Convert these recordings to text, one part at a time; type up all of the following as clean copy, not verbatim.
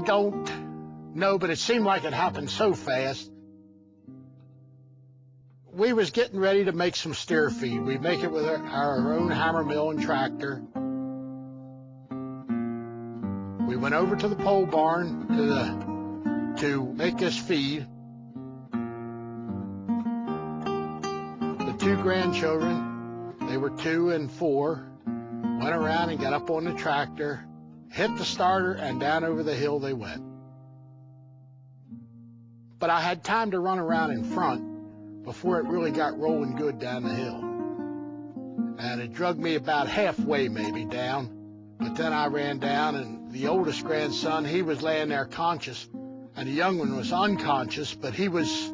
don't know, but it seemed like it happened so fast. We was getting ready to make some steer feed. We make it with our own hammer mill and tractor. We went over to the pole barn to make this feed. The two grandchildren, they were 2 and 4, went around and got up on the tractor, hit the starter, and down over the hill they went. But I had time to run around in front before it really got rolling good down the hill. And it dragged me about halfway maybe down, but then I ran down, and the oldest grandson, he was laying there conscious, and the young one was unconscious, but he was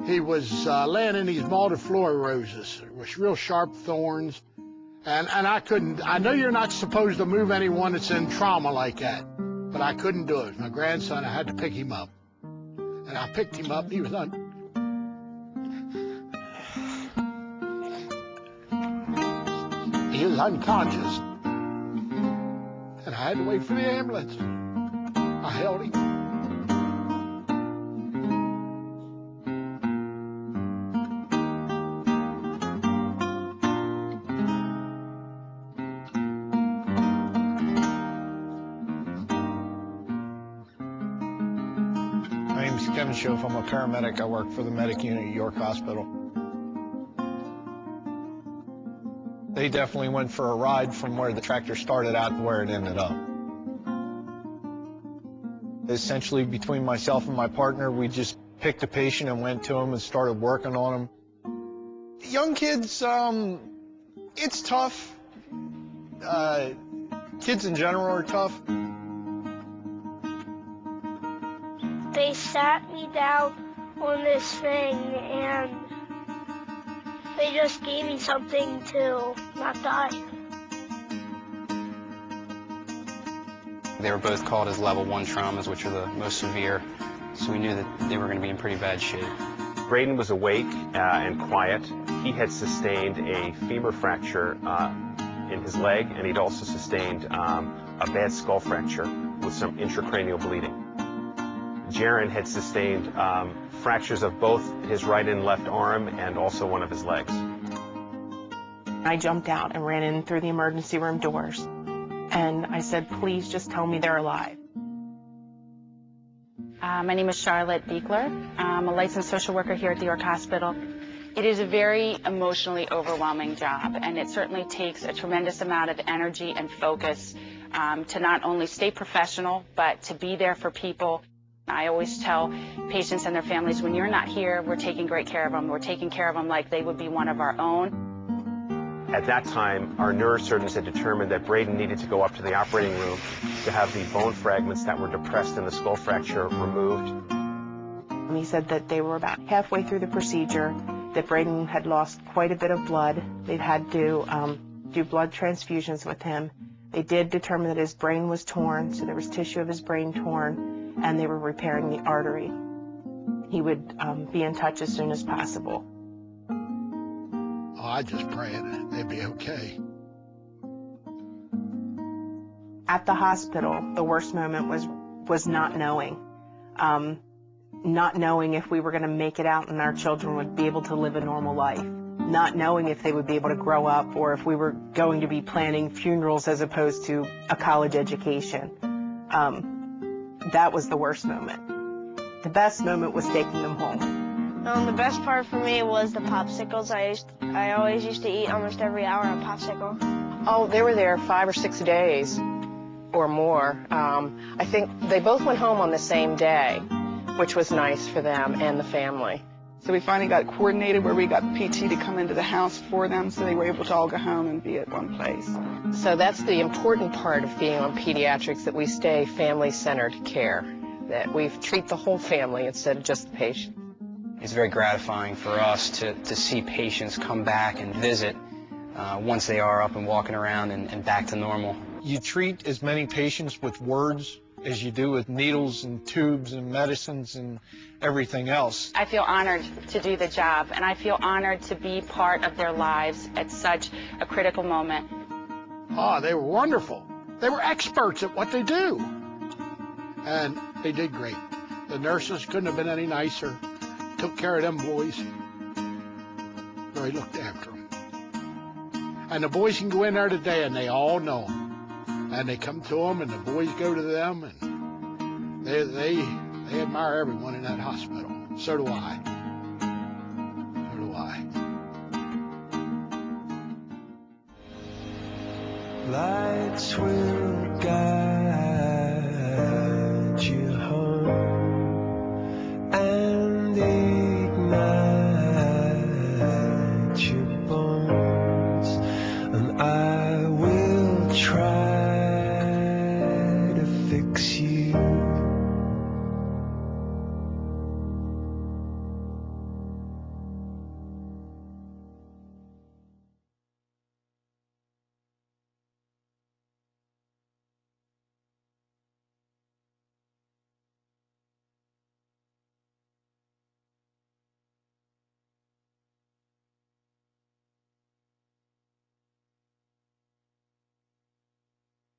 laying in these multiflora roses with real sharp thorns, and I know you're not supposed to move anyone that's in trauma like that, but I couldn't do it. My grandson, I had to pick him up. And I picked him up, he was unconscious. And I had to wait for the ambulance. I held him. My name's Kevin Schoaf. I'm a paramedic. I work for the medic unit at York Hospital. They definitely went for a ride from where the tractor started out to where it ended up. Essentially, between myself and my partner, we just picked a patient and went to him and started working on him. Young kids, it's tough. Kids in general are tough. They sat me down on this thing and they just gave me something to not die. They were both called as level 1 traumas, which are the most severe, so we knew that they were going to be in pretty bad shape. Braden was awake and quiet. He had sustained a femur fracture in his leg, and he'd also sustained a bad skull fracture with some intracranial bleeding. Jaron had sustained fractures of both his right and left arm and also one of his legs. I jumped out and ran in through the emergency room doors, and I said, please just tell me they're alive. My name is Charlotte Beekler. I'm a licensed social worker here at the York Hospital. It is a very emotionally overwhelming job, and it certainly takes a tremendous amount of energy and focus to not only stay professional, but to be there for people. I always tell patients and their families, when you're not here, we're taking great care of them. We're taking care of them like they would be one of our own. At that time, our neurosurgeons had determined that Braden needed to go up to the operating room to have the bone fragments that were depressed in the skull fracture removed. He said that they were about halfway through the procedure, that Braden had lost quite a bit of blood. They'd had to do blood transfusions with him. They did determine that his brain was torn, so there was tissue of his brain torn, and they were repairing the artery. He would be in touch as soon as possible. Oh, I just prayed they'd be okay. At the hospital, the worst moment was not knowing. Not knowing if we were going to make it out and our children would be able to live a normal life. Not knowing if they would be able to grow up or if we were going to be planning funerals as opposed to a college education. That was the worst moment. The best moment was taking them home. The best part for me was the popsicles. I always used to eat almost every hour a popsicle. Oh, they were there 5 or 6 days or more. I think they both went home on the same day, which was nice for them and the family. So we finally got coordinated where we got PT to come into the house for them so they were able to all go home and be at one place. So that's the important part of being on pediatrics, that we stay family-centered care, that we treat the whole family instead of just the patient. It's very gratifying for us to see patients come back and visit once they are up and walking around and back to normal. You treat as many patients with words as you do with needles and tubes and medicines and everything else. I feel honored to do the job, and I feel honored to be part of their lives at such a critical moment. Oh, they were wonderful. They were experts at what they do. And they did great. The nurses couldn't have been any nicer. Took care of them boys. Really looked after them. And the boys can go in there today and they all know them. And they come to them and the boys go to them, and they admire everyone in that hospital. So do I. So do I. Lights will guide